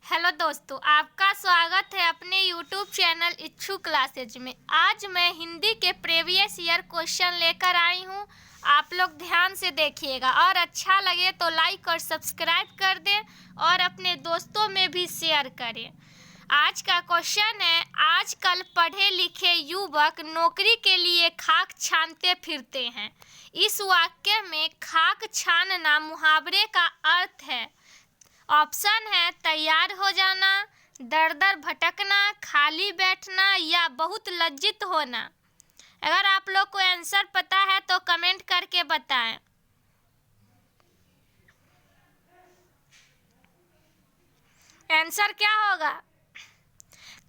Hello दोस्तों, आपका स्वागत है अपने YouTube चैनल इच्छू क्लासेज में। आज मैं हिंदी के प्रीवियस ईयर क्वेश्चन लेकर आई हूँ। आप लोग ध्यान से देखिएगा और अच्छा लगे तो लाइक और सब्सक्राइब कर दें और अपने दोस्तों में भी शेयर करें। आज का क्वेश्चन है, आजकल पढ़े लिखे युवक नौकरी के लिए खाक छानते फिरते हैं। इस वाक्य में खाक छानना मुहावरे का अर्थ है। ऑप्शन है तैयार हो जाना, दर दर भटकना, खाली बैठना या बहुत लज्जित होना। अगर आप लोग को आंसर पता है तो कमेंट करके बताएं। आंसर क्या होगा?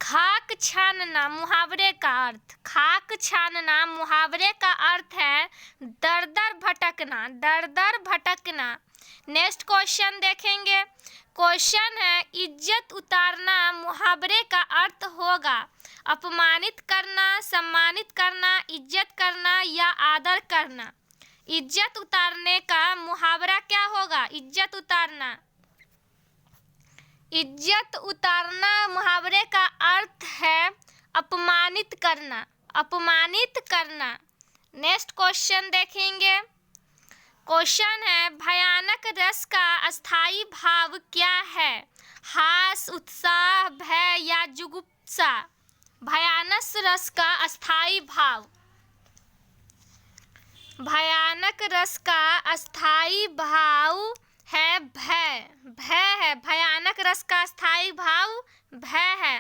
खाक छानना मुहावरे का अर्थ। खाक छानना मुहावरे का अर्थ है दर दर भटकना, दर दर भटकना। नेक्स्ट क्वेश्चन देखेंगे। क्वेश्चन है, इज्जत उतारना मुहावरे का अर्थ होगा अपमानित करना, सम्मानित करना, इज्जत करना या आदर करना। इज्जत उतारने का मुहावरा क्या होगा? इज्जत उतारना। इज्जत उतारना मुहावरे का अर्थ है अपमानित करना, अपमानित करना। नेक्स्ट क्वेश्चन देखेंगे। क्वेश्चन है, भयानक रस का अस्थायी भाव क्या है? हास, उत्साह, भय या जुगुप्सा। भयानक रस का अस्थायी भाव। भयानक रस का अस्थायी भाव है भय। भय है, भयानक रस का अस्थायी भाव भय है।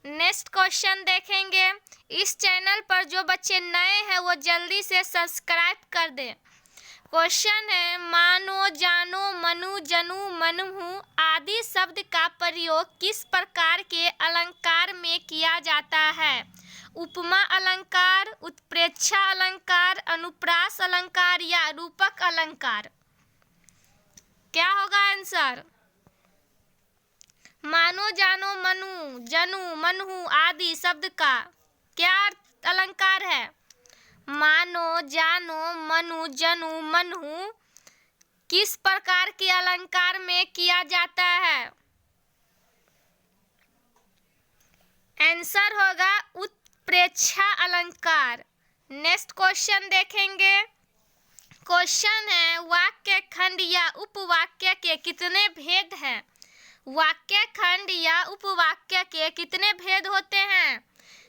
नेक्स्ट क्वेश्चन देखेंगे। इस चैनल पर जो बच्चे नए हैं वो जल्दी से सब्सक्राइब कर दें। क्वेश्चन है, मानो, जानो, मनु, जनु, मनहु आदि शब्द का प्रयोग किस प्रकार के अलंकार में किया जाता है? उपमा अलंकार, उत्प्रेक्षा अलंकार, अनुप्रास अलंकार या रूपक अलंकार। क्या होगा आंसर? मानो, जानो, मनु, जनु, मनहु आदि शब्द का क्या अलंकार है? मानो, जानो, मनु, जनु, मनहु किस प्रकार के अलंकार में किया जाता है? आंसर होगा उत्प्रेक्षा अलंकार। नेक्स्ट क्वेश्चन देखेंगे। क्वेश्चन है, वाक्य खंड या उपवाक्य के कितने भेद हैं? वाक्य खंड या उपवाक्य के कितने भेद होते हैं?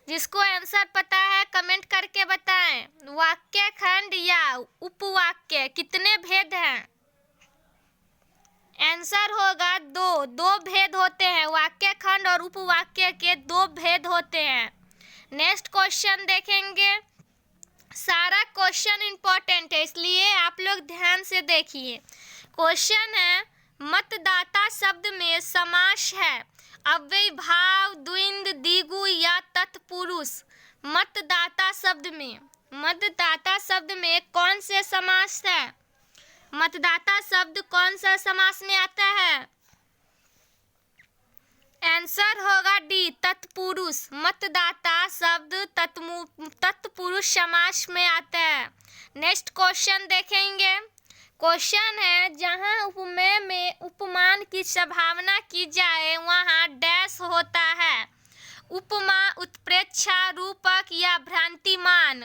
जिसको आंसर पता है कमेंट करके बताएं। वाक्य खंड या उपवाक्य कितने भेद हैं? आंसर होगा दो भेद होते हैं। वाक्य खंड और उपवाक्य के दो भेद होते हैं। नेक्स्ट क्वेश्चन देखेंगे। सारा क्वेश्चन इंपॉर्टेंट है इसलिए आप लोग ध्यान से देखिए। क्वेश्चन है, मतदाता शब्द में समास है अव्ययी भाव, द्विंद, द्विगु या तत्पुरुष। मतदाता शब्द में, मतदाता शब्द में कौन से समास है? मतदाता शब्द कौन सा समास में आता है? आंसर होगा डी, तत्पुरुष। मतदाता शब्द तत्पुरुष समास में आता है। नेक्स्ट क्वेश्चन देखेंगे। क्वेश्चन है, जहाँ उपमेय में उपमान की संभावना की जाए वहाँ डैश होता है? उपमा, उत्प्रेक्षा, रूपक या भ्रांतिमान।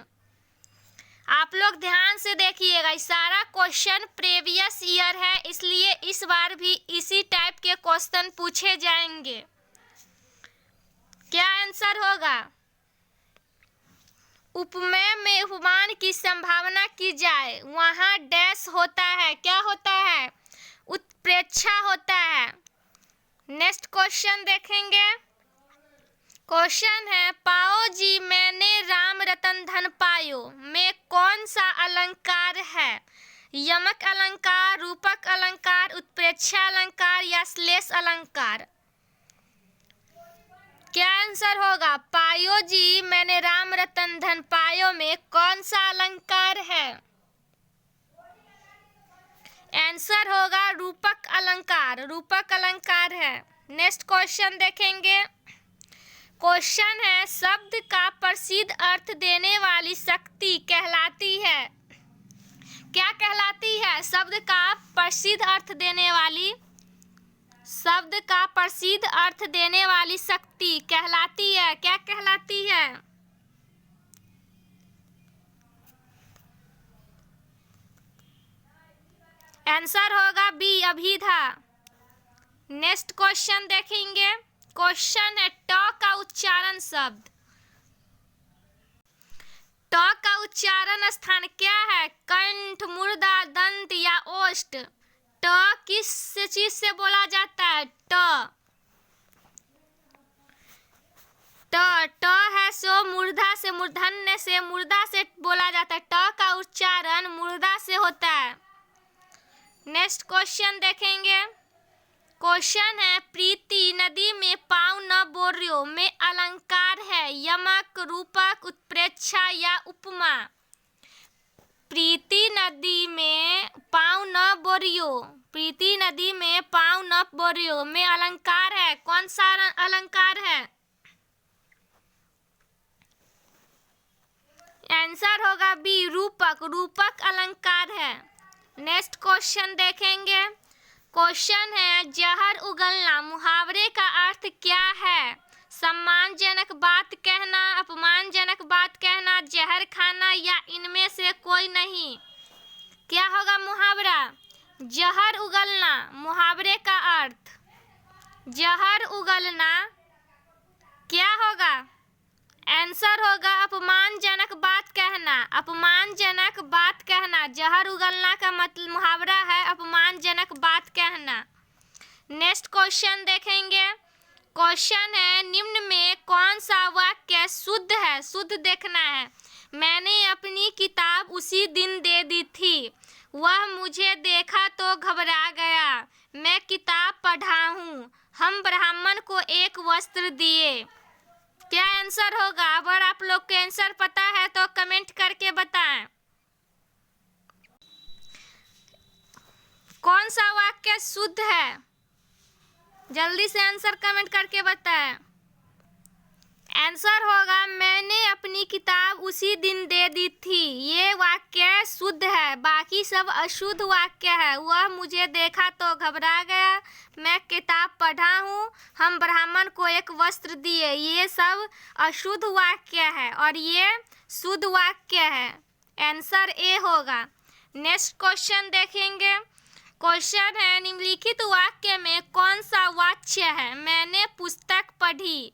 आप लोग ध्यान से देखिएगा। सारा क्वेश्चन प्रीवियस ईयर है इसलिए इस बार भी इसी टाइप के क्वेश्चन पूछे जाएंगे। क्या आंसर होगा? उपमेय में उपमान की संभावना की जाए वहाँ डैश होता है। क्या होता है? उत्प्रेक्षा होता है। नेक्स्ट क्वेश्चन देखेंगे। क्वेश्चन है, पाओ जी मैंने राम रतन धन पायो में कौन सा अलंकार है? यमक अलंकार, रूपक अलंकार, उत्प्रेक्षा अलंकार या श्लेष अलंकार। क्या आंसर होगा? पायो जी मैंने राम रतन धन पायो में कौन सा अलंकार है? आंसर होगा रूपक अलंकार। रूपक अलंकार है। नेक्स्ट क्वेश्चन देखेंगे। क्वेश्चन है, शब्द का प्रसिद्ध अर्थ देने वाली शक्ति कहलाती है? क्या कहलाती है? शब्द का प्रसिद्ध अर्थ देने वाली शब्द का प्रसिद्ध अर्थ देने वाली शक्ति कहलाती है? क्या कहलाती है? आंसर होगा बी, अभिधा। नेक्स्ट क्वेश्चन देखेंगे। क्वेश्चन है ट का उच्चारण शब्द। ट का उच्चारण स्थान क्या है? कंठ, मुर्दा, दंत या ओष्ठ? ट किस चीज से बोला जाता है? ट है सो मूर्धा से, मूर्धन्य से, मुर्दा से बोला जाता है। ट का उच्चारण मुर्दा से होता है। नेक्स्ट क्वेश्चन देखेंगे। क्वेश्चन है प्रीति नदी में पाँव न बोर्यो में अलंकार है? यमक, रूपक, उत्प्रेक्षा या उपमा? प्रीति नदी में पाँव न बोरियो, प्रीति नदी में पाँव न बोरियो में अलंकार है। कौन सा अलंकार है? आंसर होगा बी, रूपक। रूपक अलंकार है। नेक्स्ट क्वेश्चन देखेंगे। क्वेश्चन है जहर उगलना मुहावरे का अर्थ क्या है? सम्मानजनक बात कहना, अपमानजनक बात कहना, जहर खाना या इनमें से कोई नहीं? क्या होगा मुहावरा? जहर उगलना मुहावरे का अर्थ, जहर उगलना क्या होगा? आंसर होगा अपमानजनक बात कहना। अपमानजनक बात कहना, जहर उगलना का मतलब मुहावरा है अपमानजनक बात कहना। नेक्स्ट क्वेश्चन देखेंगे। क्वेश्चन है निम्न में कौन सा वाक्य शुद्ध है? शुद्ध देखना है। मैंने अपनी किताब उसी दिन दे दी थी, वह मुझे देखा तो घबरा गया, मैं किताब पढ़ा हूँ, हम ब्राह्मण को एक वस्त्र दिए। क्या आंसर होगा? अगर आप लोग को आंसर पता है तो कमेंट करके बताएं। कौन सा वाक्य शुद्ध है? जल्दी से आंसर कमेंट करके बताएं। आंसर होगा मैंने अपनी किताब उसी दिन दे दी थी। ये वाक्य शुद्ध है, बाकी सब अशुद्ध वाक्य है। वह मुझे देखा तो घबरा गया, मैं किताब पढ़ा हूँ, हम ब्राह्मण को एक वस्त्र दिए। ये सब अशुद्ध वाक्य है और ये शुद्ध वाक्य है। आंसर ए होगा। नेक्स्ट क्वेश्चन देखेंगे। क्वेश्चन है निम्नलिखित वाक्य में कौन सा वाच्य है? मैंने पुस्तक पढ़ी।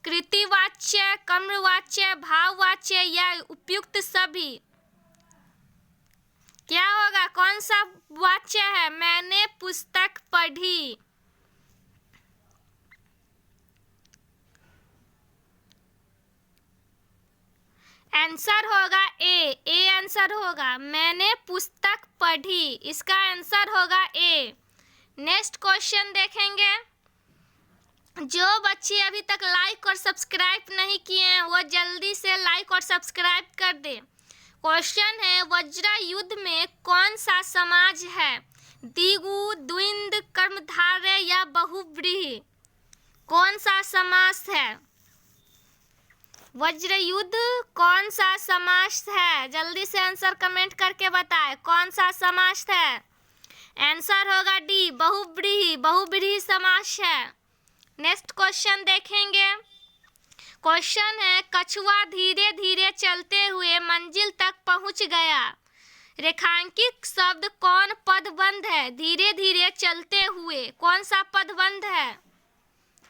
कृतिवाच्य, कर्मवाच्य, भाववाच्य या उपयुक्त सभी? क्या होगा? कौन सा वाच्य है? मैंने पुस्तक पढ़ी। आंसर होगा ए आंसर होगा। मैंने पुस्तक पढ़ी, इसका आंसर होगा ए। नेक्स्ट क्वेश्चन देखेंगे। जो बच्चे अभी तक लाइक और सब्सक्राइब नहीं किए हैं वो जल्दी से लाइक और सब्सक्राइब कर दे। क्वेश्चन है वज्र युद्ध में कौन सा समाज है? द्विगु, द्विंद, कर्मधारय या बहुव्रीहि? कौन सा समास है? वज्र युद्ध कौन सा समास है? जल्दी से आंसर कमेंट करके बताएं। कौन सा समास है? आंसर होगा डी, बहुव्रीहि। बहुव्रीहि समास है। नेक्स्ट क्वेश्चन देखेंगे। क्वेश्चन है कछुआ धीरे धीरे चलते हुए मंजिल तक पहुंच गया। रेखांकित शब्द कौन पदबंध है? धीरे धीरे चलते हुए कौन सा पदबंध है?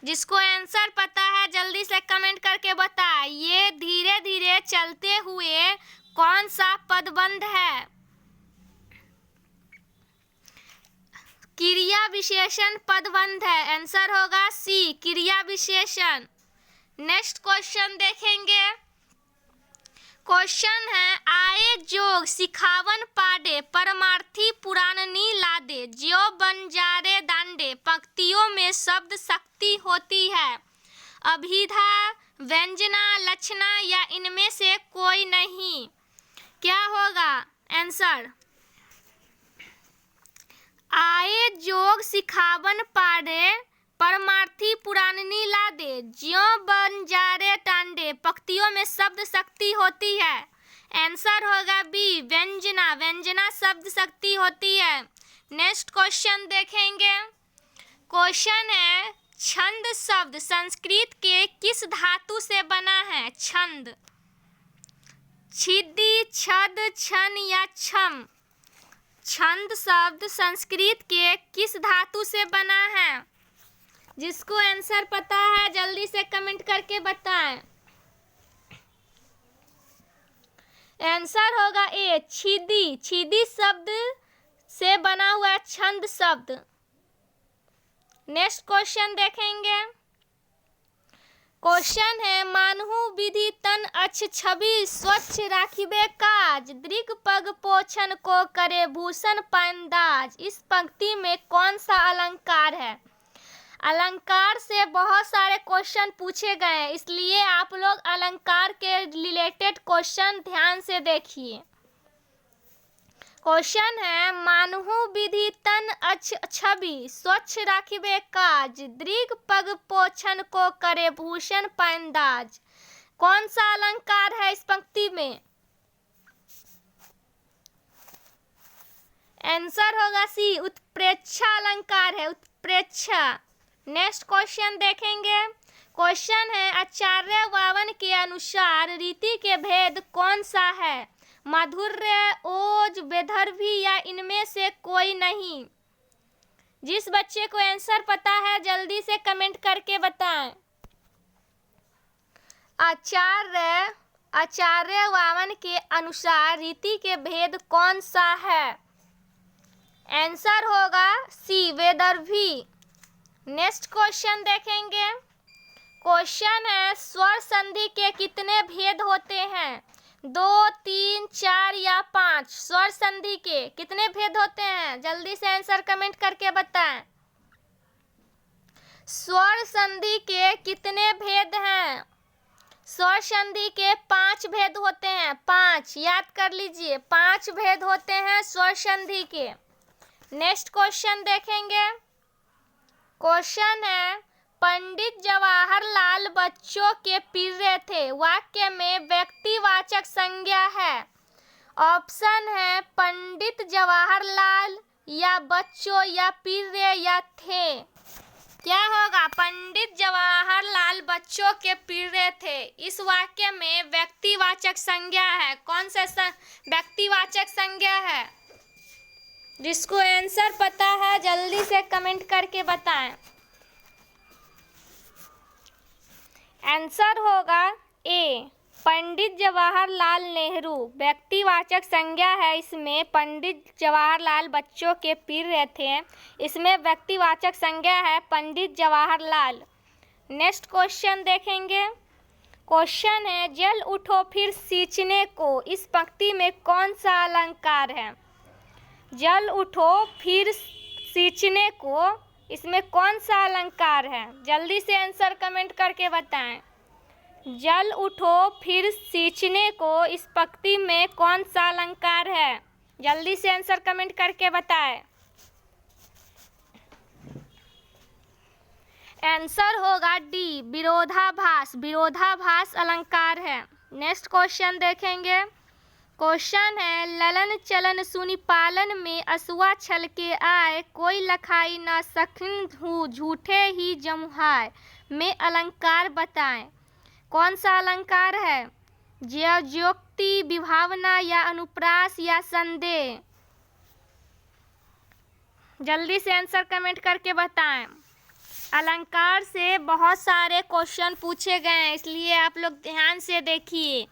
जिसको आंसर पता है जल्दी से कमेंट करके बताएं। ये धीरे धीरे चलते हुए कौन सा पदबंध है? क्रिया विशेषण पदबंध है। आंसर होगा सी, क्रिया विशेषण। नेक्स्ट क्वेश्चन देखेंगे। क्वेश्चन है आए जोग सिखावन पाडे, परमार्थी पुराणनी लादे, ज्यो बंजारे दांडे। पंक्तियों में शब्द शक्ति होती है। अभिधा, व्यंजना, लक्षणा या इनमें से कोई नहीं? क्या होगा आंसर? आए जोग सिखावन पाडे, परमार्थी पुराणनी लादे, ज्यों बंजारे टांडे। पंक्तियों में शब्द शक्ति होती है। आंसर होगा बी, व्यंजना। व्यंजना शब्द शक्ति होती है। नेक्स्ट क्वेश्चन देखेंगे। क्वेश्चन है, छंद शब्द संस्कृत के किस धातु से बना है? छंद। छिदि, छद, छन या छम। छंद शब्द संस्कृत के किस धातु से बना है? जिसको आंसर पता है जल्दी से कमेंट करके बताएं। आंसर होगा ए, छिदि। छिदि शब्द से बना हुआ छंद शब्द। नेक्स्ट क्वेश्चन देखेंगे। क्वेश्चन है, मानहु विधि तन अच्छ छवि स्वच्छ राखिबे काज, दृग पग पोछन को करे भूषण पैंदाज। इस पंक्ति में कौन सा अलंकार है? अलंकार से बहुत सारे क्वेश्चन पूछे गए हैं, इसलिए आप लोग अलंकार के रिलेटेड क्वेश्चन ध्यान से देखिए। क्वेश्चन है, मानहु विधि तन अच्छ छवि स्वच्छ राखिबे काज, दृग पग पोछन को करे भूषण पैंदाज। कौन सा अलंकार है इस पंक्ति में? आंसर होगा सी, उत्प्रेक्षा अलंकार है, उत्प्रेक्षा। नेक्स्ट क्वेश्चन देखेंगे। क्वेश्चन है, आचार्य वावन के अनुसार रीति के भेद कौन सा है? माधुर्य, ओज, वैदर्भी या इनमें से कोई नहीं। जिस बच्चे को आंसर पता है जल्दी से कमेंट करके बताएं। आचार्य वावन के अनुसार रीति के भेद कौन सा है? आंसर होगा सी, वैदर्भी। नेक्स्ट क्वेश्चन देखेंगे। क्वेश्चन है, स्वर संधि के कितने भेद होते हैं? 2, 3, 4 या 5। स्वर संधि के कितने भेद होते हैं? जल्दी से आंसर कमेंट करके बताएं। स्वर संधि के कितने भेद हैं? स्वर संधि के 5 भेद होते हैं। 5 याद कर लीजिए, 5 भेद होते हैं स्वर संधि के। नेक्स्ट क्वेश्चन देखेंगे। क्वेश्चन है, पंडित जवाहरलाल बच्चों के प्रिय थे। वाक्य में व्यक्तिवाचक संज्ञा है। ऑप्शन है पंडित जवाहरलाल या बच्चों या प्रिय या थे। क्या होगा? पंडित जवाहरलाल बच्चों के प्रिय थे। इस वाक्य में व्यक्तिवाचक संज्ञा है। कौन सा व्यक्तिवाचक संज्ञा है? जिसको आंसर पता है जल्दी से कमेंट करके बताएं। आंसर होगा ए, पंडित जवाहरलाल नेहरू। व्यक्तिवाचक संज्ञा है इसमें। पंडित जवाहरलाल बच्चों के प्रिय थे, इसमें व्यक्तिवाचक संज्ञा है पंडित जवाहरलाल। नेक्स्ट क्वेश्चन देखेंगे। क्वेश्चन है, जल उठो फिर सींचने को। इस पंक्ति में कौन सा अलंकार है? जल उठो फिर सींचने को, इसमें कौन सा अलंकार है? जल्दी से आंसर कमेंट करके बताएं। जल उठो फिर सींचने को, इस पंक्ति में कौन सा अलंकार है? जल्दी से आंसर कमेंट करके बताएं। आंसर होगा डी, विरोधाभास। विरोधाभास अलंकार है। नेक्स्ट क्वेश्चन देखेंगे। क्वेश्चन है, ललन चलन सुनि पालन में असुआ छल के आए, कोई लखाई न सखिन हूँ झूठे ही जमुहाय। में अलंकार बताएं। कौन सा अलंकार है? ज्योक्ति, विभावना या अनुप्रास या संदेह। जल्दी से आंसर कमेंट करके बताएं। अलंकार से बहुत सारे क्वेश्चन पूछे गए हैं, इसलिए आप लोग ध्यान से देखिए।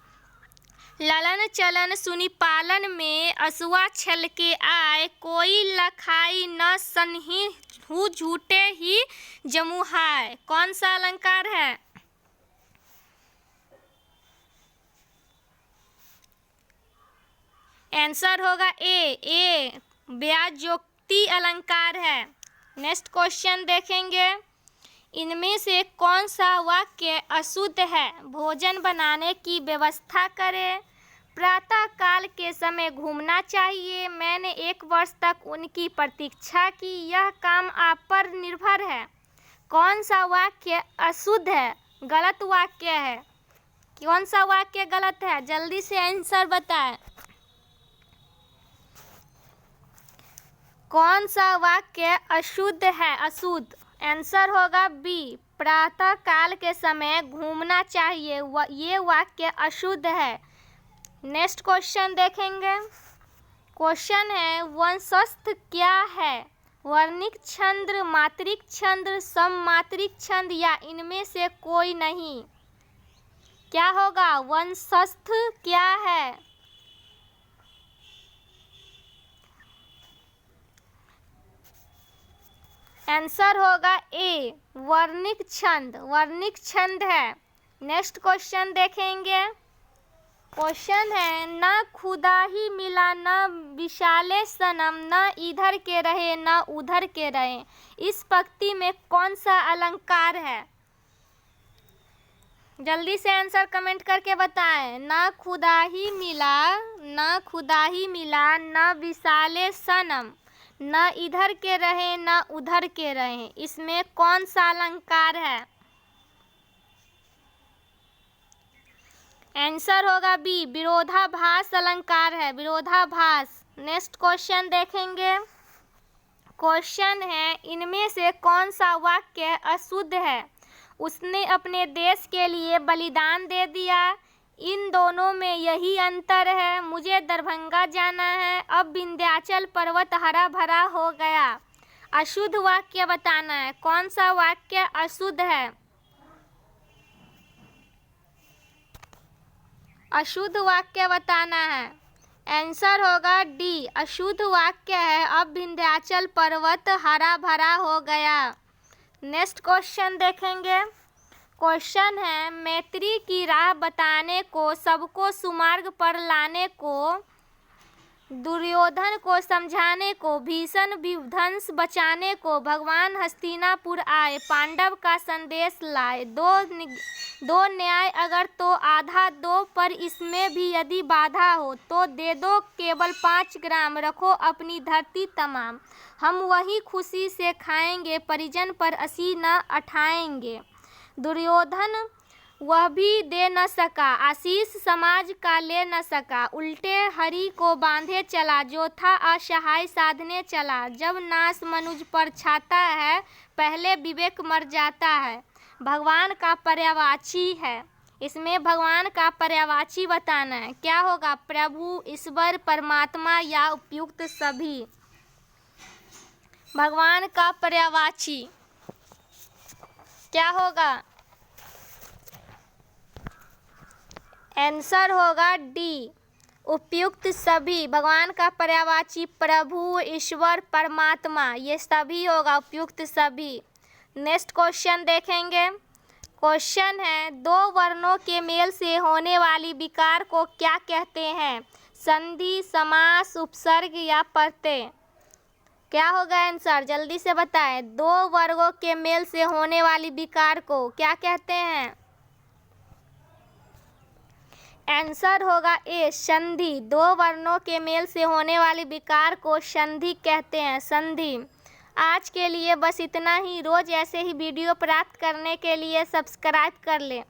ललन चलन सुनि पालन में असुआ छल के आए, कोई लखाई न सनहि हूँ झूठे ही जमुहाय। कौन सा अलंकार है? आंसर होगा ए, व्याज्योक्ति अलंकार है। नेक्स्ट क्वेश्चन देखेंगे। इनमें से कौन सा वाक्य अशुद्ध है? भोजन बनाने की व्यवस्था करें, प्रातः काल के समय घूमना चाहिए, मैंने 1 वर्ष तक उनकी प्रतीक्षा की, यह काम आप पर निर्भर है। कौन सा वाक्य अशुद्ध है? गलत वाक्य है। कौन सा वाक्य गलत है? जल्दी से आंसर बताएं। कौन सा वाक्य अशुद्ध है? अशुद्ध। आंसर होगा बी, प्रातः काल के समय घूमना चाहिए। ये वाक्य अशुद्ध है। नेक्स्ट क्वेश्चन देखेंगे। क्वेश्चन है वंशस्थ क्या है? वर्णिक छंद, मात्रिक छंद, सममात्रिक छंद या इनमें से कोई नहीं। क्या होगा? वंशस्थ क्या है? आंसर होगा ए, वर्णिक छंद। वर्णिक छंद है। नेक्स्ट क्वेश्चन देखेंगे। क्वेश्चन है न खुदा ही मिला न विशाले सनम, न इधर के रहे न उधर के रहे। इस पंक्ति में कौन सा अलंकार है? जल्दी से आंसर कमेंट करके बताएं। न खुदा ही मिला, न खुदा ही मिला, न विशाले सनम, न इधर के रहे न उधर के रहे। इसमें कौन सा अलंकार है? आंसर होगा बी, विरोधाभास अलंकार है। विरोधाभास। नेक्स्ट क्वेश्चन देखेंगे। क्वेश्चन है इनमें से कौन सा वाक्य अशुद्ध है? उसने अपने देश के लिए बलिदान दे दिया। इन दोनों में यही अंतर है। मुझे दरभंगा जाना है, अब विंध्याचल पर्वत हरा भरा हो गया। अशुद्ध वाक्य बताना है। कौन सा वाक्य अशुद्ध है? अशुद्ध वाक्य बताना है। आंसर होगा डी, अशुद्ध वाक्य है अब विंध्याचल पर्वत हरा भरा हो गया। नेक्स्ट क्वेश्चन देखेंगे। क्वेश्चन है मैत्री की राह बताने को, सबको सुमार्ग पर लाने को, दुर्योधन को समझाने को, भीषण विध्वंस बचाने को भगवान हस्तिनापुर आए, पांडव का संदेश लाए। दो न्याय अगर तो आधा दो, पर इसमें भी यदि बाधा हो तो दे दो केवल 5 ग्राम, रखो अपनी धरती तमाम। हम वही खुशी से खाएंगे, परिजन पर असी न अठाएंगे। दुर्योधन वह भी दे न सका, आशीष समाज का ले न सका। उल्टे हरि को बांधे चला, जो था असहाय साधने चला। जब नाश मनुज पर छाता है, पहले विवेक मर जाता है। भगवान का पर्यायवाची है। इसमें भगवान का पर्यायवाची बताना है। क्या होगा? प्रभु, ईश्वर, परमात्मा या उपयुक्त सभी। भगवान का पर्यायवाची क्या होगा? आंसर होगा डी, उपयुक्त सभी। भगवान का पर्यायवाची प्रभु, ईश्वर, परमात्मा, ये सभी होगा, उपयुक्त सभी। नेक्स्ट क्वेश्चन देखेंगे। क्वेश्चन है दो वर्णों के मेल से होने वाली विकार को क्या कहते हैं? संधि, समास, उपसर्ग या प्रत्यय। क्या होगा आंसर? जल्दी से बताएं। दो वर्गों के मेल से होने वाली विकार को क्या कहते हैं? आंसर होगा ए, संधि। दो वर्णों के मेल से होने वाली विकार को संधि कहते हैं। संधि। आज के लिए बस इतना ही। रोज ऐसे ही वीडियो प्राप्त करने के लिए सब्सक्राइब कर लें।